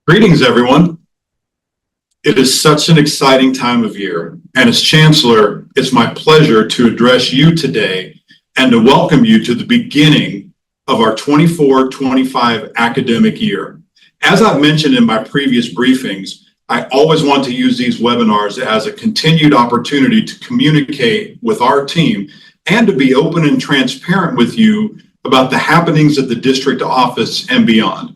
Greetings, everyone. It is such an exciting time of year, and as Chancellor, it's my pleasure to address you today and to welcome you to the beginning of our 24-25 academic year. As I've mentioned in my previous briefings, I always want to use these webinars as a continued opportunity to communicate with our team and to be open and transparent with you about the happenings at the district office and beyond.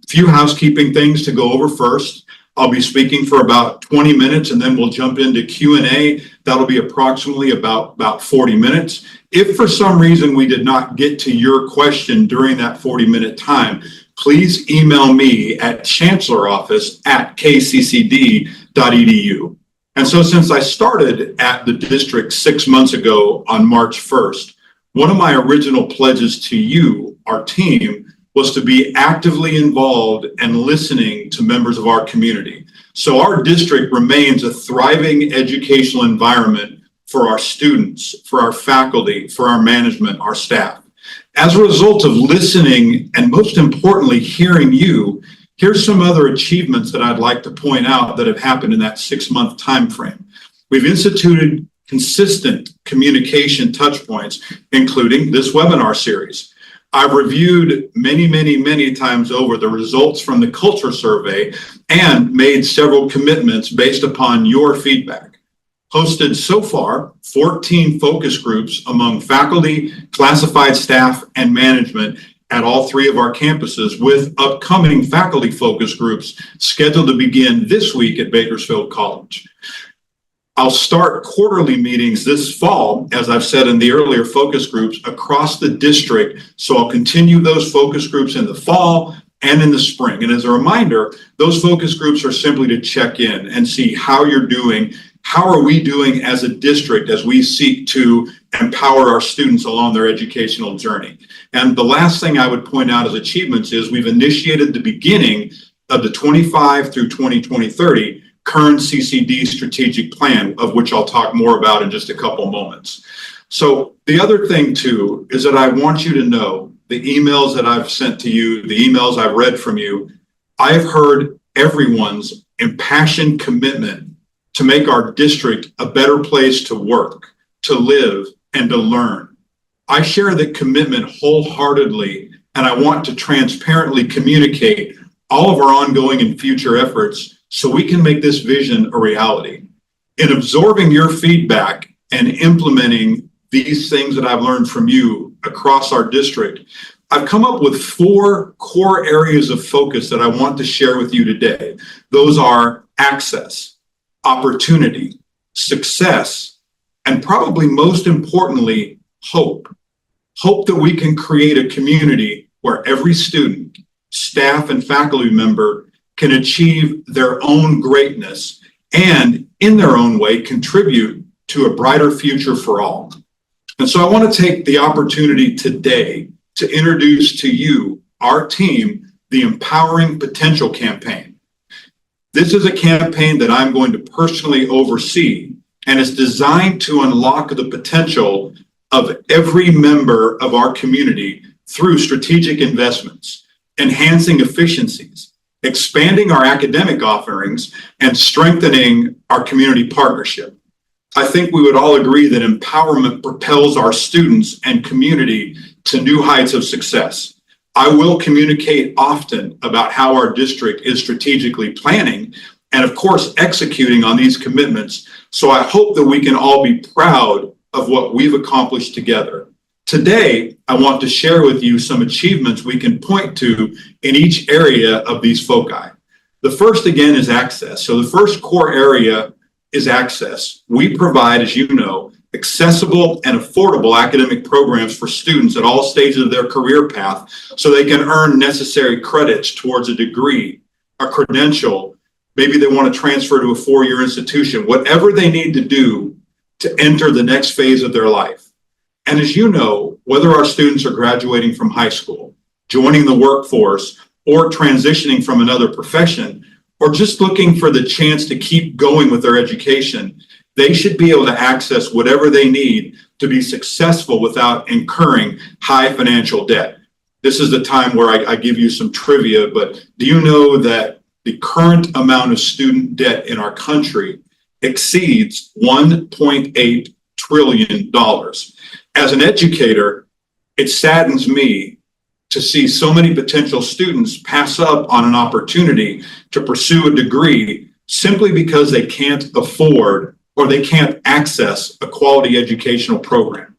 Few housekeeping things to go over first. I'll be speaking for about 20 minutes and then we'll jump into Q&A. That'll be approximately about 40 minutes. If for some reason we did not get to your question during that 40-minute time, please email me at chancelloroffice@kccd.edu. And so since I started at the district 6 months ago on March 1st, one of my original pledges to you, our team, was to be actively involved and listening to members of our community. So our district remains a thriving educational environment for our students, for our faculty, for our management, our staff. As a result of listening and most importantly, hearing you, here's some other achievements that I'd like to point out that have happened in that 6-month time frame. We've instituted consistent communication touch points, including this webinar series. I've reviewed many times over the results from the culture survey and made several commitments based upon your feedback. Hosted so far 14 focus groups among faculty, classified staff, and management at all 3 of our campuses, with upcoming faculty focus groups scheduled to begin this week at Bakersfield College. I'll start quarterly meetings this fall, as I've said in the earlier focus groups, across the district. So I'll continue those focus groups in the fall and in the spring. And as a reminder, those focus groups are simply to check in and see how you're doing. How are we doing as a district as we seek to empower our students along their educational journey? And the last thing I would point out as achievements is we've initiated the beginning of the 25 through 2030 current CCD strategic plan, of which I'll talk more about in just a couple moments. So the other thing too is that I want you to know the emails that I've sent to you, the emails I've read from you, I've heard everyone's impassioned commitment to make our district a better place to work, to live, and to learn. I share that commitment wholeheartedly, and I want to transparently communicate all of our ongoing and future efforts so we can make this vision a reality. In absorbing your feedback and implementing these things that I've learned from you across our district, I've come up with 4 core areas of focus that I want to share with you today. Those are access, opportunity, success, and probably most importantly, hope. Hope that we can create a community where every student, staff, and faculty member can achieve their own greatness and in their own way contribute to a brighter future for all. And so I want to take the opportunity today to introduce to you, our team, the Empowering Potential campaign. This is a campaign that I'm going to personally oversee, and it's designed to unlock the potential of every member of our community through strategic investments, enhancing efficiencies, expanding our academic offerings, and strengthening our community partnership. I think we would all agree that empowerment propels our students and community to new heights of success. I will communicate often about how our district is strategically planning and, of course, executing on these commitments. So I hope that we can all be proud of what we've accomplished together. Today, I want to share with you some achievements we can point to in each area of these foci. The first, again, is access. So the first core area is access. We provide, as you know, accessible and affordable academic programs for students at all stages of their career path so they can earn necessary credits towards a degree, a credential. Maybe they want to transfer to a 4-year institution, whatever they need to do to enter the next phase of their life. And as you know, whether our students are graduating from high school, joining the workforce, or transitioning from another profession, or just looking for the chance to keep going with their education, they should be able to access whatever they need to be successful without incurring high financial debt. This is the time where I give you some trivia, but do you know that the current amount of student debt in our country exceeds $1.8 trillion. As an educator, it saddens me to see so many potential students pass up on an opportunity to pursue a degree simply because they can't afford or they can't access a quality educational program.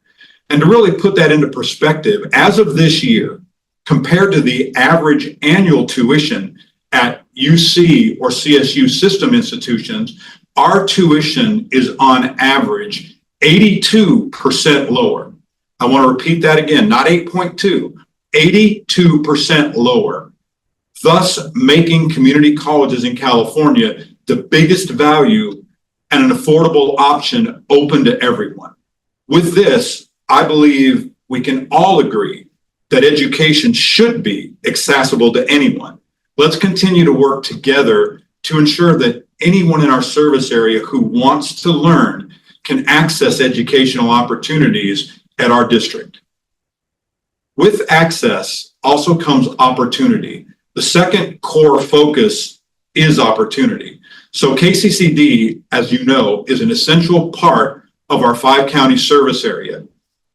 And to really put that into perspective, as of this year, compared to the average annual tuition at UC or CSU system institutions, our tuition is on average 82% lower. I want to repeat that again, not 8.2, 82% lower, thus making community colleges in California the biggest value and an affordable option open to everyone. With this, I believe we can all agree that education should be accessible to anyone. Let's continue to work together to ensure that anyone in our service area who wants to learn can access educational opportunities at our district. With access also comes opportunity. The second core focus is opportunity. So KCCD, as you know, is an essential part of our 5-county service area.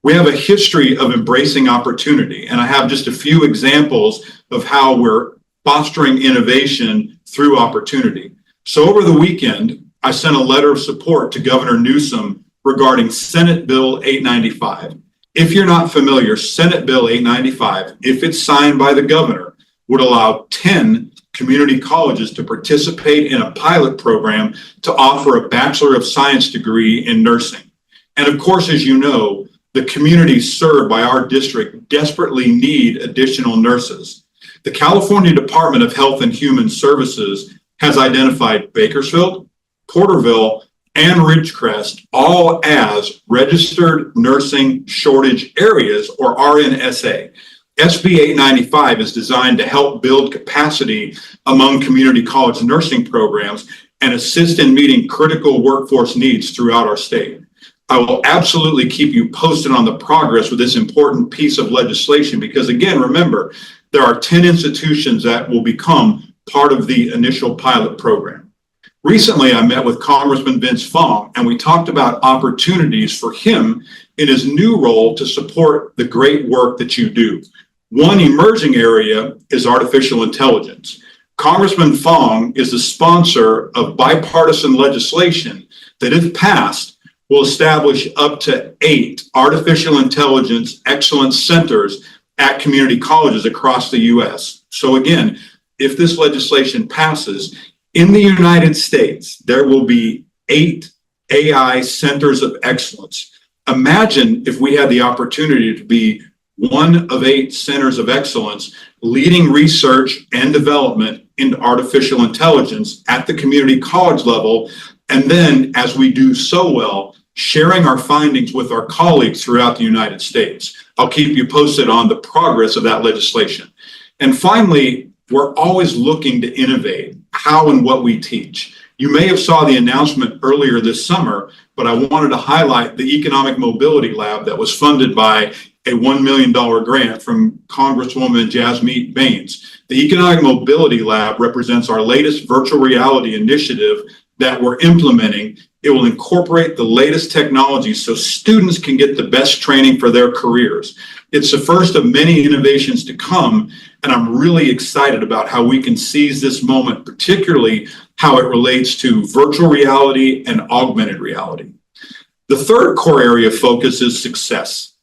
We have a history of embracing opportunity, and I have just a few examples of how we're fostering innovation through opportunity. So over the weekend, I sent a letter of support to Governor Newsom regarding Senate Bill 895. If you're not familiar, Senate Bill 895, if it's signed by the governor, would allow 10 community colleges to participate in a pilot program to offer a Bachelor of Science degree in nursing. And of course, as you know, the communities served by our district desperately need additional nurses. The California Department of Health and Human Services has identified Bakersfield, Porterville, and Ridgecrest all as registered nursing shortage areas, or RNSA. SB 895 is designed to help build capacity among community college nursing programs and assist in meeting critical workforce needs throughout our state. I will absolutely keep you posted on the progress with this important piece of legislation because, again, remember, there are 10 institutions that will become part of the initial pilot program. Recently, I met with Congressman Vince Fong, and we talked about opportunities for him in his new role to support the great work that you do. One emerging area is artificial intelligence. Congressman Fong is the sponsor of bipartisan legislation that, if passed, will establish up to 8 artificial intelligence excellence centers at community colleges across the U.S. So again, if this legislation passes, in the United States, there will be 8 AI centers of excellence. Imagine if we had the opportunity to be one of 8 centers of excellence leading research and development into artificial intelligence at the community college level, and then, as we do so well, sharing our findings with our colleagues throughout the United States. I'll keep you posted on the progress of that legislation. And finally, we're always looking to innovate how and what we teach. You may have saw the announcement earlier this summer, but I wanted to highlight the Economic Mobility Lab that was funded by a $1 million grant from Congresswoman Jasmeet Bains. The Economic Mobility Lab represents our latest virtual reality initiative that we're implementing. It will incorporate the latest technologies so students can get the best training for their careers. It's the first of many innovations to come, and I'm really excited about how we can seize this moment, particularly how it relates to virtual reality and augmented reality. The third core area of focus is success.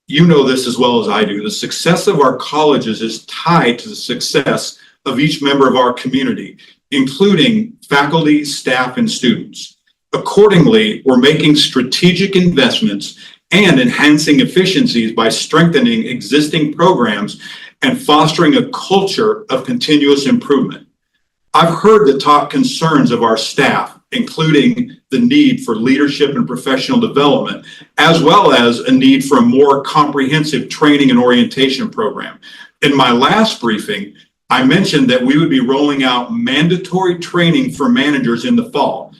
You know this as well as I do. The success of our colleges is tied to the success of each member of our community, including faculty, staff, and students. Accordingly, we're making strategic investments and enhancing efficiencies by strengthening existing programs and fostering a culture of continuous improvement. I've heard the top concerns of our staff, including the need for leadership and professional development, as well as a need for a more comprehensive training and orientation program. In my last briefing, I mentioned that we would be rolling out mandatory training for managers in the fall.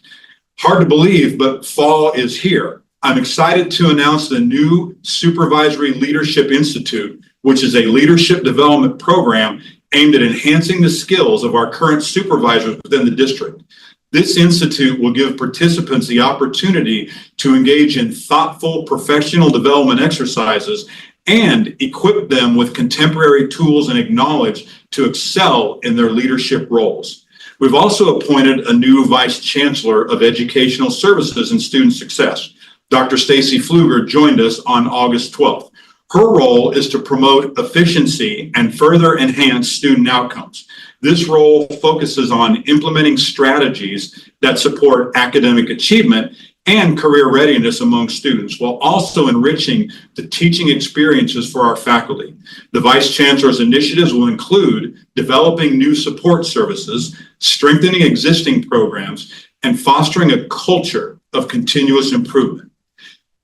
Hard to believe, but fall is here. I'm excited to announce the new Supervisory Leadership Institute, which is a leadership development program aimed at enhancing the skills of our current supervisors within the district. This institute will give participants the opportunity to engage in thoughtful professional development exercises and equip them with contemporary tools and knowledge to excel in their leadership roles. We've also appointed a new Vice Chancellor of Educational Services and Student Success. Dr. Stacy Pfluger joined us on August 12th. Her role is to promote efficiency and further enhance student outcomes. This role focuses on implementing strategies that support academic achievement and career readiness among students, while also enriching the teaching experiences for our faculty. The Vice Chancellor's initiatives will include developing new support services, strengthening existing programs, and fostering a culture of continuous improvement.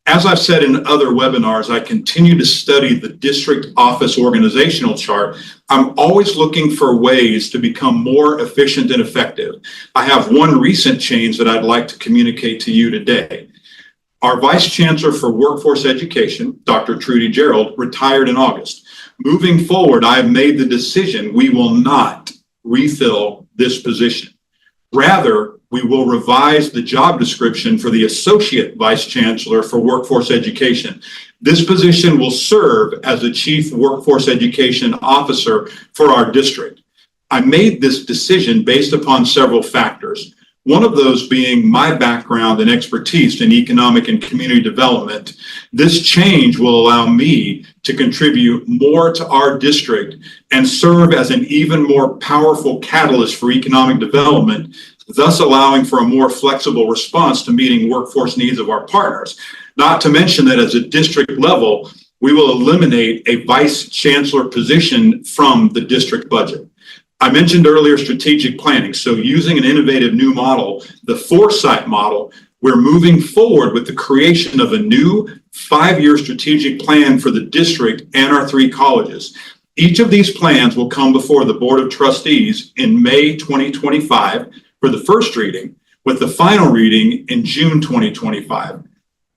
As I've said in other webinars, I continue to study the district office organizational chart. I'm always looking for ways to become more efficient and effective. I have one recent change that I'd like to communicate to you today. Our Vice Chancellor for Workforce Education, Dr. Trudy Gerald, retired in August. Moving forward, I have made the decision we will not refill this position. Rather, we will revise the job description for the Associate Vice Chancellor for Workforce Education. This position will serve as the Chief Workforce Education Officer for our district. I made this decision based upon several factors. One of those being my background and expertise in economic and community development. This change will allow me to contribute more to our district and serve as an even more powerful catalyst for economic development, thus allowing for a more flexible response to meeting workforce needs of our partners. Not to mention that as a district level, we will eliminate a vice chancellor position from the district budget. I mentioned earlier strategic planning. So using an innovative new model, the foresight model, we're moving forward with the creation of a new 5-year strategic plan for the district and our 3 colleges. Each of these plans will come before the Board of Trustees in May 2025 for the first reading, with the final reading in June 2025.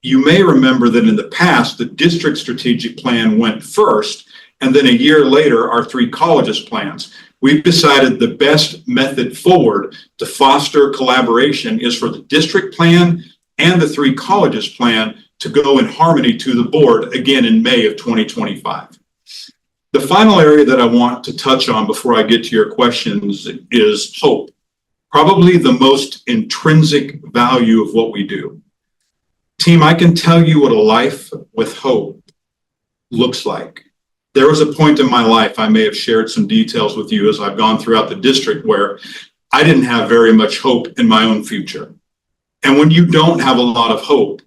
You may remember that in the past, the district strategic plan went first, and then a year later, our 3 colleges plans. We've decided the best method forward to foster collaboration is for the district plan and the 3 colleges plan to go in harmony to the board again in May of 2025. The final area that I want to touch on before I get to your questions is hope. Probably the most intrinsic value of what we do. Team, I can tell you what a life with hope looks like. There was a point in my life, I may have shared some details with you as I've gone throughout the district, where I didn't have very much hope in my own future. And when you don't have a lot of hope,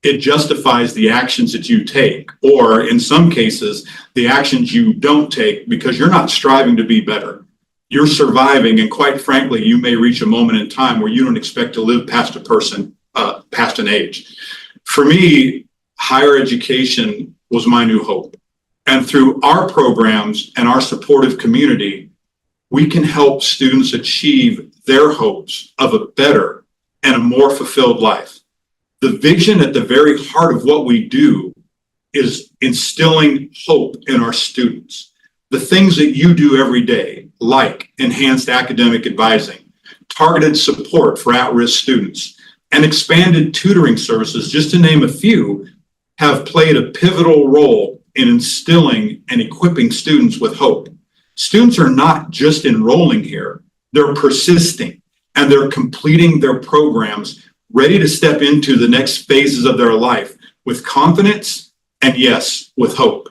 it justifies the actions that you take, or in some cases, the actions you don't take because you're not striving to be better. You're surviving, and quite frankly, you may reach a moment in time where you don't expect to live past past an age. For me, higher education was my new hope. And through our programs and our supportive community, we can help students achieve their hopes of a better and a more fulfilled life. The vision at the very heart of what we do is instilling hope in our students. The things that you do every day, like enhanced academic advising, targeted support for at-risk students, and expanded tutoring services, just to name a few, have played a pivotal role in instilling and equipping students with hope. Students are not just enrolling here, they're persisting, and they're completing their programs, ready to step into the next phases of their life with confidence and, yes, with hope.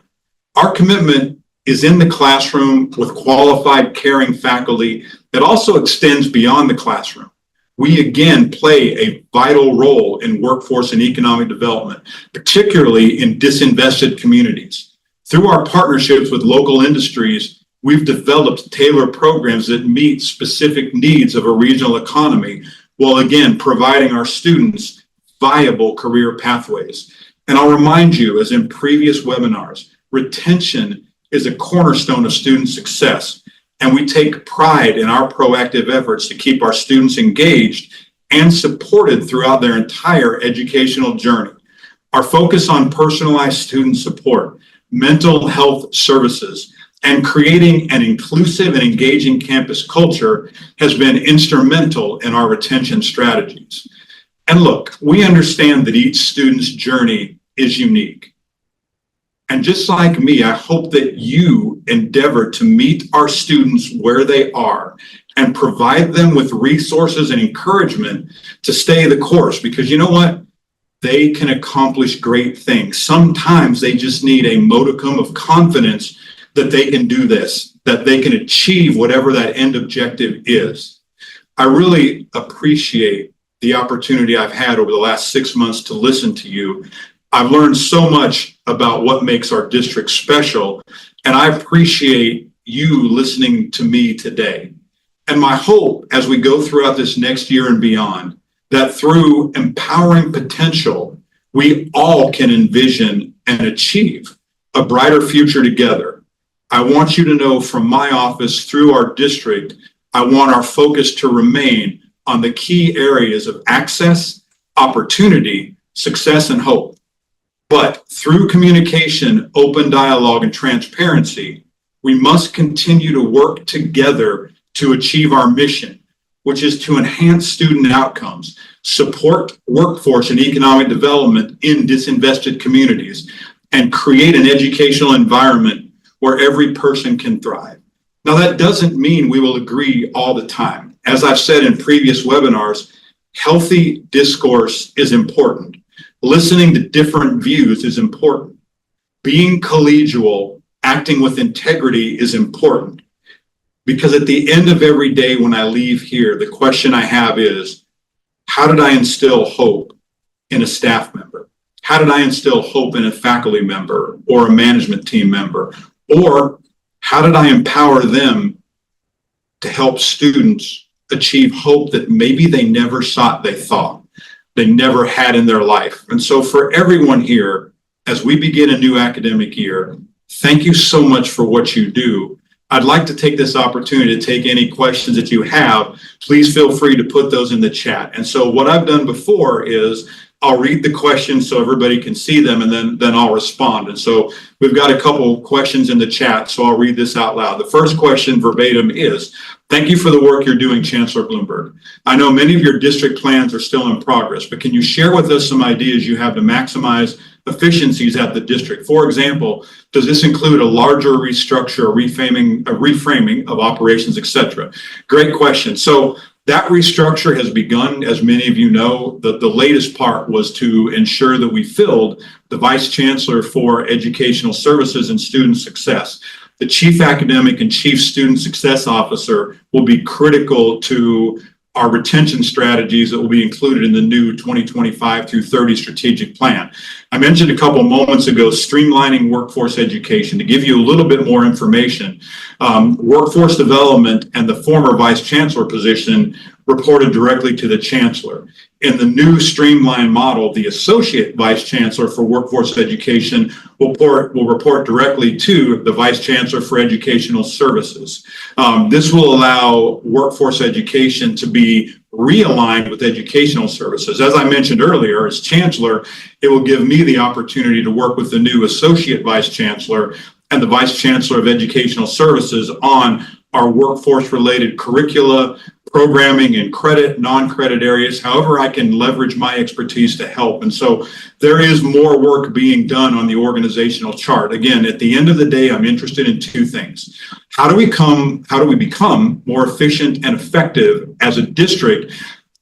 Our commitment is in the classroom with qualified, caring faculty that also extends beyond the classroom. We again play a vital role in workforce and economic development, particularly in disinvested communities. Through our partnerships with local industries, we've developed tailored programs that meet specific needs of a regional economy, while again providing our students viable career pathways. And I'll remind you, as in previous webinars, retention is a cornerstone of student success, and we take pride in our proactive efforts to keep our students engaged and supported throughout their entire educational journey. Our focus on personalized student support, mental health services, and creating an inclusive and engaging campus culture has been instrumental in our retention strategies. And look, we understand that each student's journey is unique. And just like me, I hope that you endeavor to meet our students where they are and provide them with resources and encouragement to stay the course, because you know what? They can accomplish great things. Sometimes they just need a modicum of confidence that they can do this, that they can achieve whatever that end objective is. I really appreciate the opportunity I've had over the last 6 months to listen to you. I've learned so much about what makes our district special, and I appreciate you listening to me today. And my hope as we go throughout this next year and beyond, that through empowering potential, we all can envision and achieve a brighter future together. I want you to know from my office through our district, I want our focus to remain on the key areas of access, opportunity, success, and hope. But through communication, open dialogue, and transparency, we must continue to work together to achieve our mission, which is to enhance student outcomes, support workforce and economic development in disinvested communities, and create an educational environment where every person can thrive. Now, that doesn't mean we will agree all the time. As I've said in previous webinars, healthy discourse is important. Listening to different views is important. Being collegial, acting with integrity is important. Because at the end of every day when I leave here, the question I have is, how did I instill hope in a staff member? How did I instill hope in a faculty member or a management team member? Or how did I empower them to help students achieve hope that maybe they never thought they never had in their life? And so for everyone here, as we begin a new academic year, thank you so much for what you do. I'd like to take this opportunity to take any questions that you have. Please feel free to put those in the chat. And so what I've done before is I'll read the questions so everybody can see them, and then I'll respond. And so we've got a couple questions in the chat, so I'll read this out loud. The first question verbatim is, thank you for the work you're doing, Chancellor Bloomberg. I know many of your district plans are still in progress, but can you share with us some ideas you have to maximize efficiencies at the district? For example, does this include a larger restructure, a reframing of operations, et cetera? Great question. So that restructure has begun, as many of you know. The latest part was to ensure that we filled the Vice Chancellor for Educational Services and Student Success. The Chief Academic and Chief Student Success Officer will be critical to our retention strategies that will be included in the new 2025 through 30 strategic plan. I mentioned a couple moments ago, streamlining workforce education. To give you a little bit more information, workforce development and the former vice chancellor position reported directly to the chancellor. In the new streamlined model, the associate vice chancellor for workforce education will report directly to the vice chancellor for educational services. This will allow workforce education to be realigned with educational services. As I mentioned earlier, as chancellor, it will give me the opportunity to work with the new associate vice chancellor and the vice chancellor of educational services on our workforce related curricula, programming, and credit, non-credit areas, however I can leverage my expertise to help. And so there is more work being done on the organizational chart. Again, at the end of the day, I'm interested in two things. How do we become more efficient and effective as a district?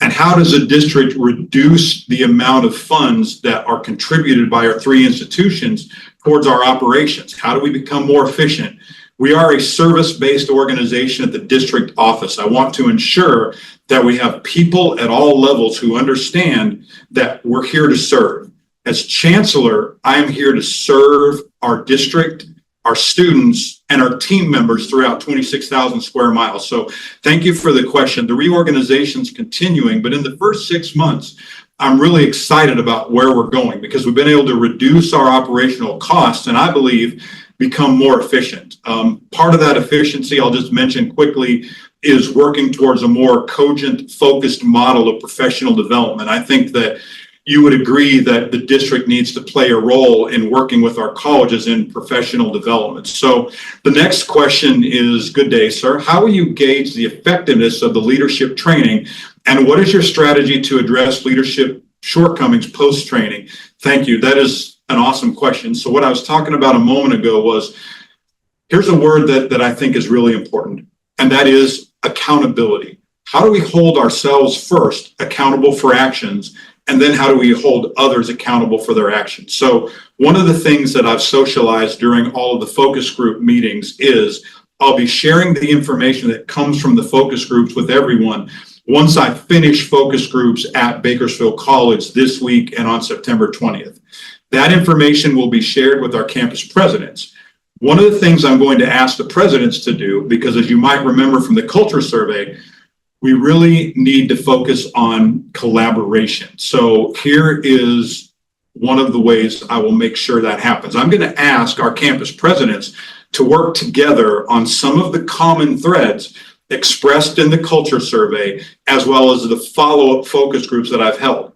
And how does a district reduce the amount of funds that are contributed by our three institutions towards our operations? How do we become more efficient? We are a service-based organization at the district office. I want to ensure that we have people at all levels who understand that we're here to serve. As chancellor, I am here to serve our district, our students, and our team members throughout 26,000 square miles. So thank you for the question. The reorganization's continuing, but in the first 6 months, I'm really excited about where we're going because we've been able to reduce our operational costs, and I believe become more efficient. Part of that efficiency, I'll just mention quickly, is working towards a more cogent, focused model of professional development. I think that you would agree that the district needs to play a role in working with our colleges in professional development. So the next question is, good day, sir. How will you gauge the effectiveness of the leadership training, and what is your strategy to address leadership shortcomings post-training? Thank you. That is an awesome question. So what I was talking about a moment ago was, here's a word that I think is really important, and that is accountability. How do we hold ourselves first accountable for actions, and then how do we hold others accountable for their actions? So one of the things that I've socialized during all of the focus group meetings is I'll be sharing the information that comes from the focus groups with everyone once I finish focus groups at Bakersfield College this week and on September 20th. That information will be shared with our campus presidents. One of the things I'm going to ask the presidents to do, because as you might remember from the culture survey, we really need to focus on collaboration. So here is one of the ways I will make sure that happens. I'm going to ask our campus presidents to work together on some of the common threads expressed in the culture survey, as well as the follow-up focus groups that I've held.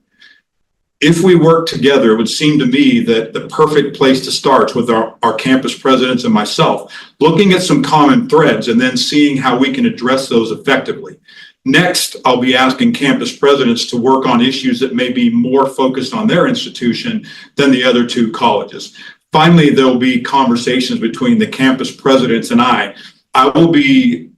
If we work together, it would seem to me that the perfect place to start with our campus presidents and myself, looking at some common threads and then seeing how we can address those effectively. Next, I'll be asking campus presidents to work on issues that may be more focused on their institution than the other two colleges. Finally, there'll be conversations between the campus presidents and I. I will be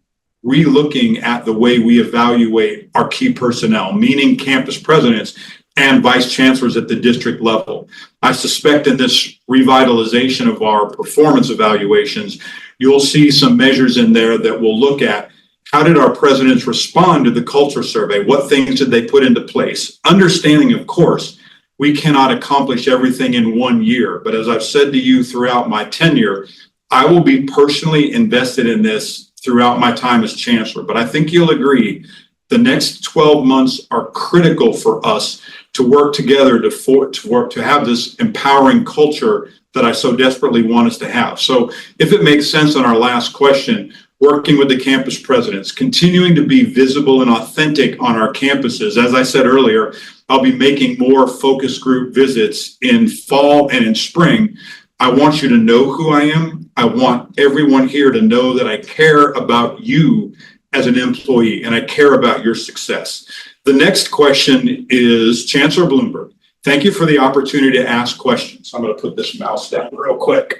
re-looking at the way we evaluate our key personnel, meaning campus presidents and vice chancellors at the district level. I suspect in this revitalization of our performance evaluations, you'll see some measures in there that will look at how did our presidents respond to the culture survey? What things did they put into place? Understanding, of course, we cannot accomplish everything in 1 year. But as I've said to you throughout my tenure, I will be personally invested in this throughout my time as chancellor. But I think you'll agree the next 12 months are critical for us to work together to have this empowering culture that I so desperately want us to have. So if it makes sense on our last question, working with the campus presidents, continuing to be visible and authentic on our campuses. As I said earlier, I'll be making more focus group visits in fall and in spring. I want you to know who I am. I want everyone here to know that I care about you as an employee and I care about your success. The next question is Chancellor Bloomberg. Thank you for the opportunity to ask questions. I'm going to put this mouse down real quick.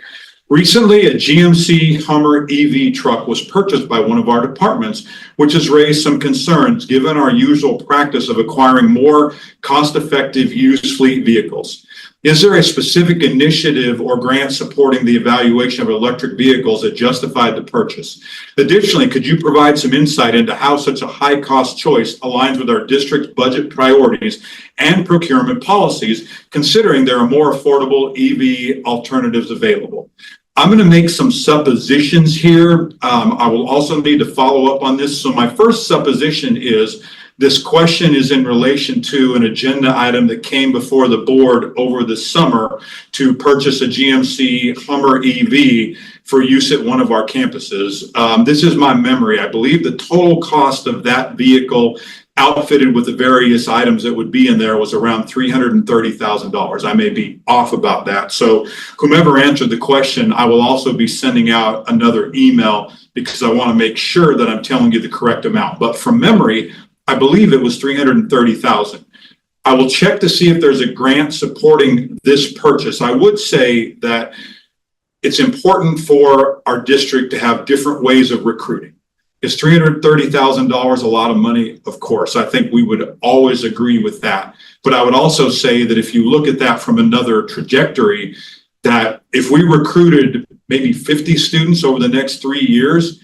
Recently, a GMC Hummer EV truck was purchased by one of our departments, which has raised some concerns given our usual practice of acquiring more cost-effective used fleet vehicles. Is there a specific initiative or grant supporting the evaluation of electric vehicles that justified the purchase? Additionally, could you provide some insight into how such a high-cost choice aligns with our district's budget priorities and procurement policies, considering there are more affordable EV alternatives available? I'm going to make some suppositions here. I will also need to follow up on this. So my first supposition is this question is in relation to an agenda item that came before the board over the summer to purchase a GMC Hummer EV for use at one of our campuses. This is my memory. I believe the total cost of that vehicle outfitted with the various items that would be in there was around $330,000. I may be off about that. So whomever answered the question, I will also be sending out another email because I want to make sure that I'm telling you the correct amount. But from memory, I believe it was $330,000. I will check to see if there's a grant supporting this purchase. I would say that it's important for our district to have different ways of recruiting. Is $330,000 a lot of money? Of course, I think we would always agree with that. But I would also say that if you look at that from another trajectory, that if we recruited maybe 50 students over the next 3 years,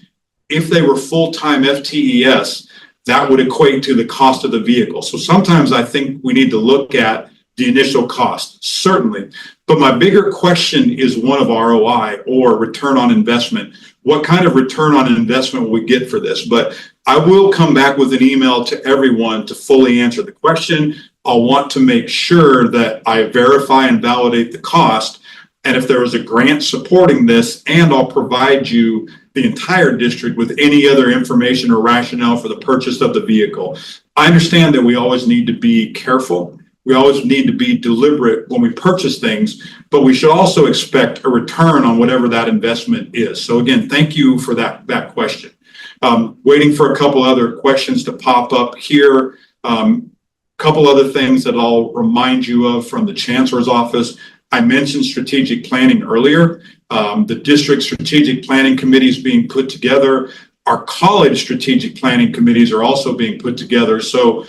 if they were full-time FTES, that would equate to the cost of the vehicle. So sometimes I think we need to look at the initial cost, certainly. But my bigger question is one of ROI or return on investment. What kind of return on investment will we get for this? But I will come back with an email to everyone to fully answer the question. I'll want to make sure that I verify and validate the cost. And if there is a grant supporting this, and I'll provide you the entire district with any other information or rationale for the purchase of the vehicle. I understand that we always need to be careful We always need to be deliberate when we purchase things, but we should also expect a return on whatever that investment is. So again, thank you for that question. Waiting for a couple other questions to pop up here. Couple other things that I'll remind you of from the Chancellor's office. I mentioned strategic planning earlier. The district strategic planning committee is being put together. Our college strategic planning committees are also being put together. So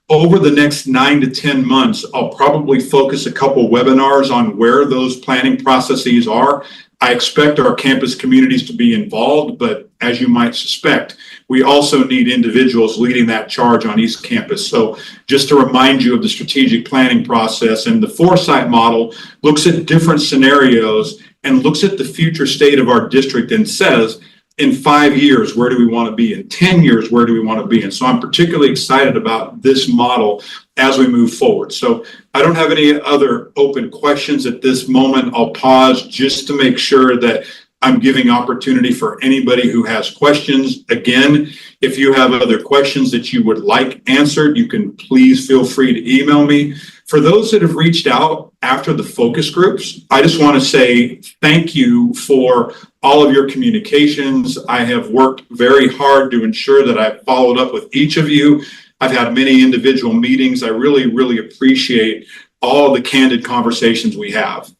over the next 9 to 10 months, I'll probably focus a couple webinars on where those planning processes are. I expect our campus communities to be involved, but as you might suspect, we also need individuals leading that charge on East Campus. So just to remind you of the strategic planning process, and the foresight model looks at different scenarios and looks at the future state of our district and says, in 5 years, where do we want to be? In 10 years, where do we want to be? And so I'm particularly excited about this model as we move forward. So I don't have any other open questions at this moment. I'll pause just to make sure that I'm giving opportunity for anybody who has questions. Again, if you have other questions that you would like answered, you can please feel free to email me. For those that have reached out after the focus groups, I just want to say thank you for all of your communications. I have worked very hard to ensure that I've followed up with each of you. I've had many individual meetings. I really, really appreciate all the candid conversations we have.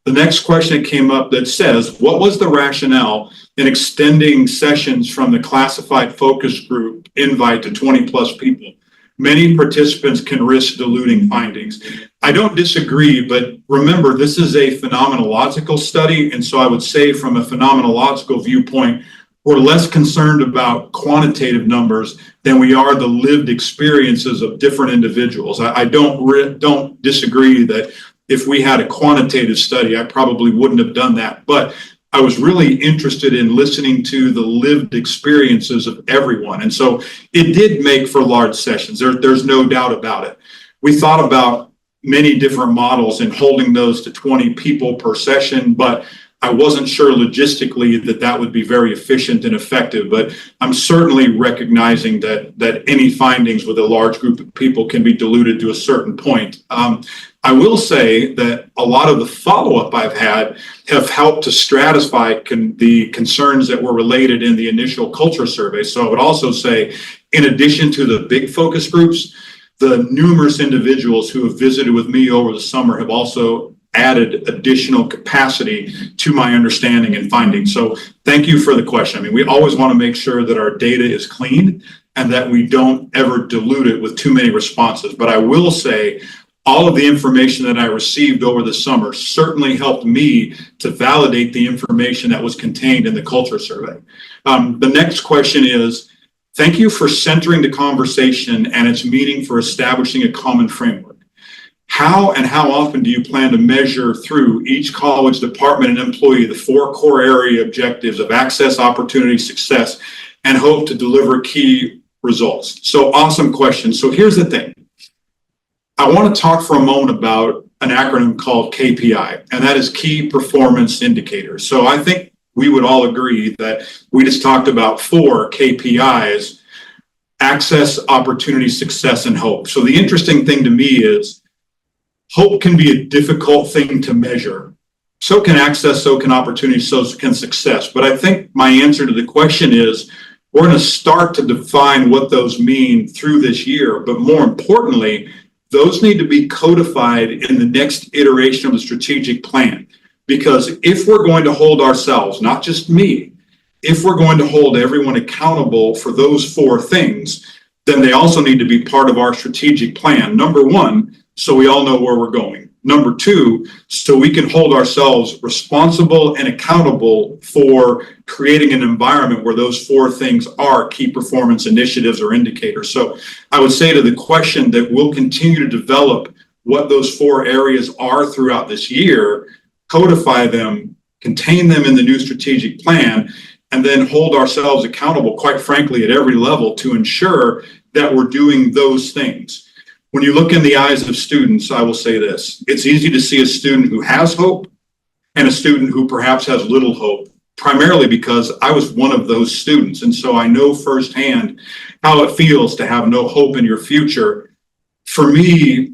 The next question came up that says, what was the rationale in extending sessions from the classified focus group invite to 20 plus people? Many participants can risk diluting findings. I don't disagree, but remember, this is a phenomenological study. And so I would say from a phenomenological viewpoint, we're less concerned about quantitative numbers than we are the lived experiences of different individuals. I don't disagree that if we had a quantitative study, I probably wouldn't have done that. But I was really interested in listening to the lived experiences of everyone. And so it did make for large sessions. There's no doubt about it. We thought about many different models and holding those to 20 people per session, but I wasn't sure logistically that would be very efficient and effective, but I'm certainly recognizing that any findings with a large group of people can be diluted to a certain point. I will say that a lot of the follow-up I've had have helped to stratify the concerns that were related in the initial culture survey. So I would also say, in addition to the big focus groups, the numerous individuals who have visited with me over the summer have also added additional capacity to my understanding and findings. So thank you for the question. I mean, we always want to make sure that our data is clean and that we don't ever dilute it with too many responses. But I will say all of the information that I received over the summer certainly helped me to validate the information that was contained in the culture survey. The next question is, thank you for centering the conversation and its meaning for establishing a common framework. How and how often do you plan to measure through each college department and employee the 4 core area objectives of access, opportunity, success, and hope to deliver key results? So awesome question. So here's the thing. I want to talk for a moment about an acronym called KPI, and that is Key Performance Indicators. So I think we would all agree that we just talked about 4 KPIs: access, opportunity, success, and hope. So the interesting thing to me is hope can be a difficult thing to measure. So can access, so can opportunity, so can success. But I think my answer to the question is we're going to start to define what those mean through this year. But more importantly, those need to be codified in the next iteration of the strategic plan. Because if we're going to hold ourselves, not just me, if we're going to hold everyone accountable for those 4 things, then they also need to be part of our strategic plan. Number 1, so we all know where we're going. Number 2, so we can hold ourselves responsible and accountable for creating an environment where those 4 things are key performance initiatives or indicators. So I would say to the question that we'll continue to develop what those 4 areas are throughout this year, codify them, contain them in the new strategic plan, and then hold ourselves accountable, quite frankly, at every level to ensure that we're doing those things. When you look in the eyes of students, I will say this: it's easy to see a student who has hope and a student who perhaps has little hope, primarily because I was one of those students. And so I know firsthand how it feels to have no hope in your future. For me,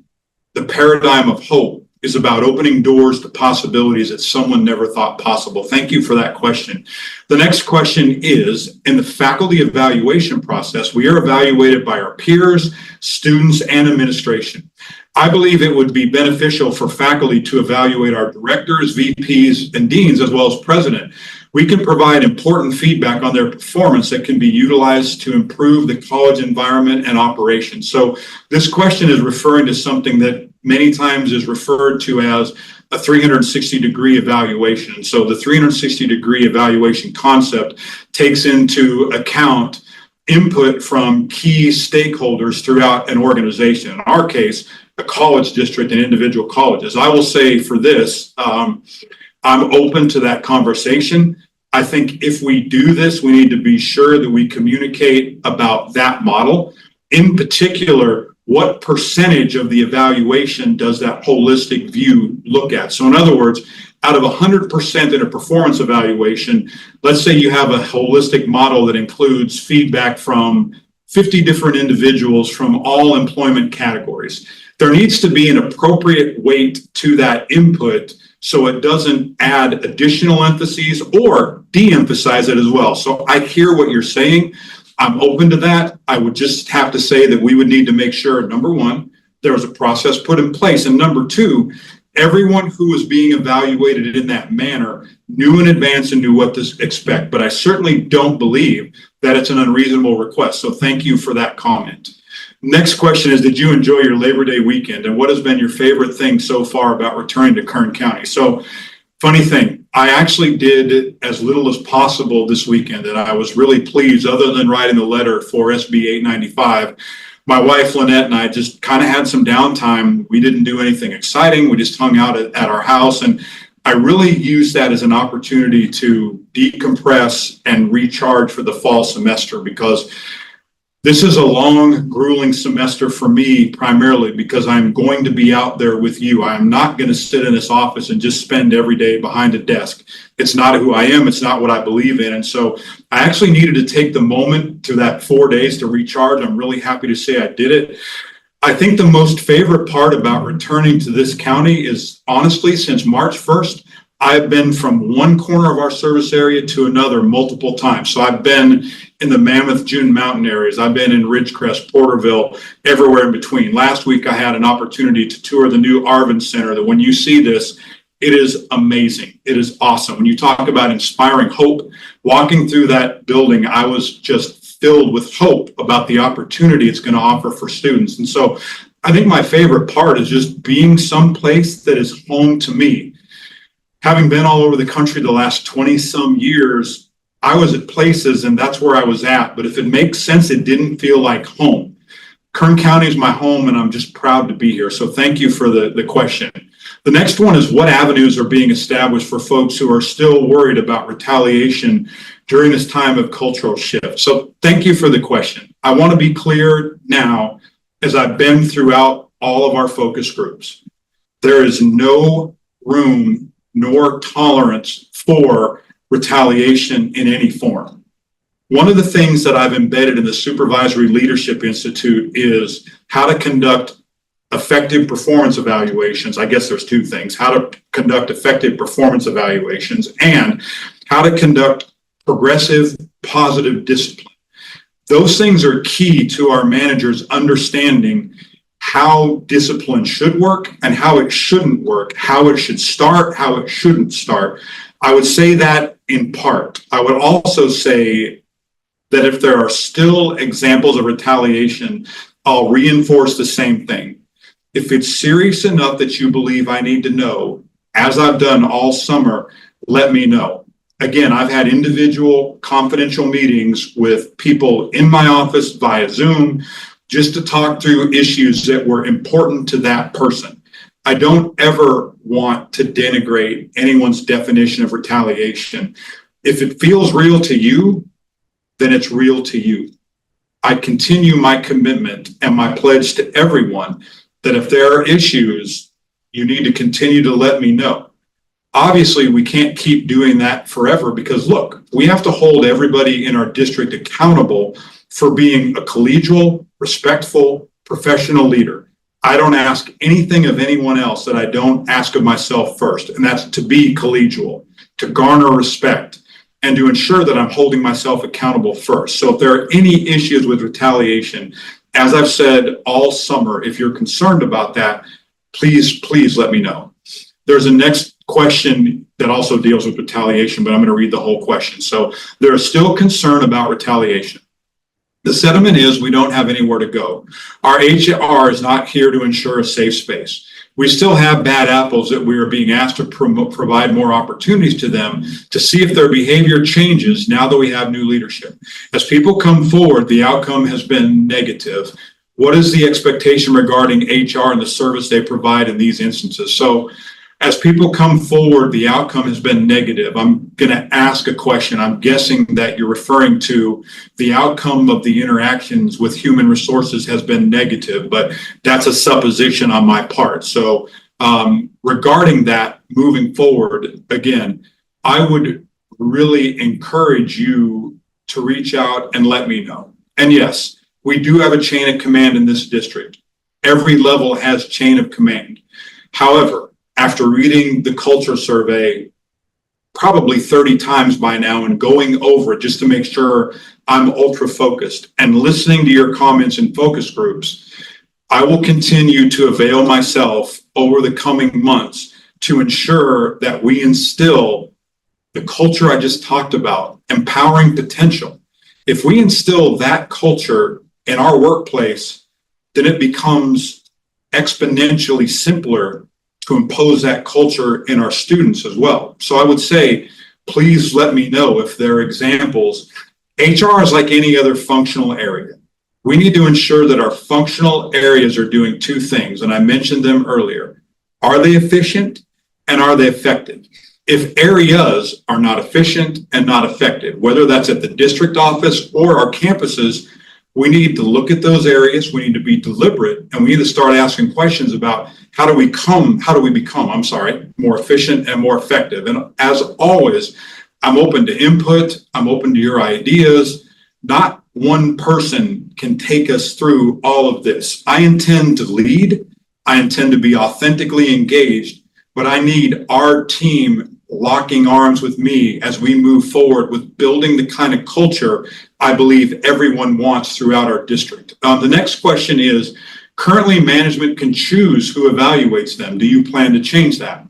the paradigm of hope is about opening doors to possibilities that someone never thought possible. Thank you for that question. The next question is, in the faculty evaluation process, we are evaluated by our peers, students, and administration. I believe it would be beneficial for faculty to evaluate our directors, VPs, and deans, as well as president. We can provide important feedback on their performance that can be utilized to improve the college environment and operations. So this question is referring to something that many times is referred to as a 360-degree evaluation. So the 360-degree evaluation concept takes into account input from key stakeholders throughout an organization. In our case, a college district and individual colleges. I will say for this, I'm open to that conversation. I think if we do this, we need to be sure that we communicate about that model. In particular, what percentage of the evaluation does that holistic view look at? So in other words, out of 100% in a performance evaluation, let's say you have a holistic model that includes feedback from 50 different individuals from all employment categories. There needs to be an appropriate weight to that input so it doesn't add additional emphases or de-emphasize it as well. So I hear what you're saying. I'm open to that. I would just have to say that we would need to make sure, number one, there was a process put in place. And number two, everyone who was being evaluated in that manner knew in advance and knew what to expect. But I certainly don't believe that it's an unreasonable request. So thank you for that comment. Next question is, did you enjoy your Labor Day weekend? And what has been your favorite thing so far about returning to Kern County? So funny thing, I actually did as little as possible this weekend, and I was really pleased. Other than writing the letter for SB 895, my wife Lynette and I just kind of had some downtime. We didn't do anything exciting. We just hung out at our house, and I really used that as an opportunity to decompress and recharge for the fall semester, because this is a long, grueling semester for me, primarily because I'm going to be out there with you. I am not going to sit in this office and just spend every day behind a desk. It's not who I am. It's not what I believe in. And so I actually needed to take the moment to that 4 days to recharge. I'm really happy to say I did it. I think the most favorite part about returning to this county is, honestly, since March 1st, I've been from one corner of our service area to another multiple times. So I've been in the Mammoth, June Mountain areas. I've been in Ridgecrest, Porterville, everywhere in between. Last week, I had an opportunity to tour the new Arvin Center, that when you see this, it is amazing. It is awesome. When you talk about inspiring hope, walking through that building, I was just filled with hope about the opportunity it's going to offer for students. And so I think my favorite part is just being someplace that is home to me. Having been all over the country the last 20 some years, I was at places and that's where I was at. But if it makes sense, it didn't feel like home. Kern County is my home and I'm just proud to be here. So thank you for the question. The next one is, what avenues are being established for folks who are still worried about retaliation during this time of cultural shift? So thank you for the question. I want to be clear now, as I've been throughout all of our focus groups, there is no room nor tolerance for retaliation in any form. One of the things that I've embedded in the Supervisory Leadership Institute is how to conduct effective performance evaluations. I guess there's two things: how to conduct effective performance evaluations and how to conduct progressive positive discipline. Those things are key to our managers understanding how discipline should work and how it shouldn't work, how it should start, how it shouldn't start. I would say that in part. I would also say that if there are still examples of retaliation, I'll reinforce the same thing. If it's serious enough that you believe I need to know, as I've done all summer, let me know. Again, I've had individual confidential meetings with people in my office via Zoom, just to talk through issues that were important to that person. I don't ever want to denigrate anyone's definition of retaliation. If it feels real to you, then it's real to you. I continue my commitment and my pledge to everyone that if there are issues, you need to continue to let me know. Obviously, we can't keep doing that forever because, look, we have to hold everybody in our district accountable for being a collegial, respectful, professional leader. I don't ask anything of anyone else that I don't ask of myself first, and that's to be collegial, to garner respect, and to ensure that I'm holding myself accountable first. So if there are any issues with retaliation, as I've said all summer, if you're concerned about that, please let me know. There's a next question that also deals with retaliation, but I'm going to read the whole question. So there is still concern about retaliation. The sentiment is we don't have anywhere to go. Our HR is not here to ensure a safe space. We still have bad apples that we are being asked to provide more opportunities to them to see if their behavior changes now that we have new leadership. As people come forward, the outcome has been negative. What is the expectation regarding HR and the service they provide in these instances? So as people come forward, the outcome has been negative. I'm going to ask a question. I'm guessing that you're referring to the outcome of the interactions with human resources has been negative, but that's a supposition on my part. So regarding that, moving forward, again, I would really encourage you to reach out and let me know. And yes, we do have a chain of command in this district. Every level has chain of command. However, after reading the culture survey probably 30 times by now and going over it just to make sure I'm ultra focused and listening to your comments in focus groups, I will continue to avail myself over the coming months to ensure that we instill the culture I just talked about, empowering potential. If we instill that culture in our workplace, then it becomes exponentially simpler to impose that culture in our students as well. So I would say, please let me know if there are examples. HR is like any other functional area. We need to ensure that our functional areas are doing two things, and I mentioned them earlier. Are they efficient and are they effective? If areas are not efficient and not effective, whether that's at the district office or our campuses, we need to look at those areas. We need to be deliberate, and we need to start asking questions about how do we become, more efficient and more effective. And as always, I'm open to input. I'm open to your ideas. Not one person can take us through all of this. I intend to lead. I intend to be authentically engaged, but I need our team locking arms with me as we move forward with building the kind of culture I believe everyone wants throughout our district. The next question is, currently management can choose who evaluates them. Do you plan to change that?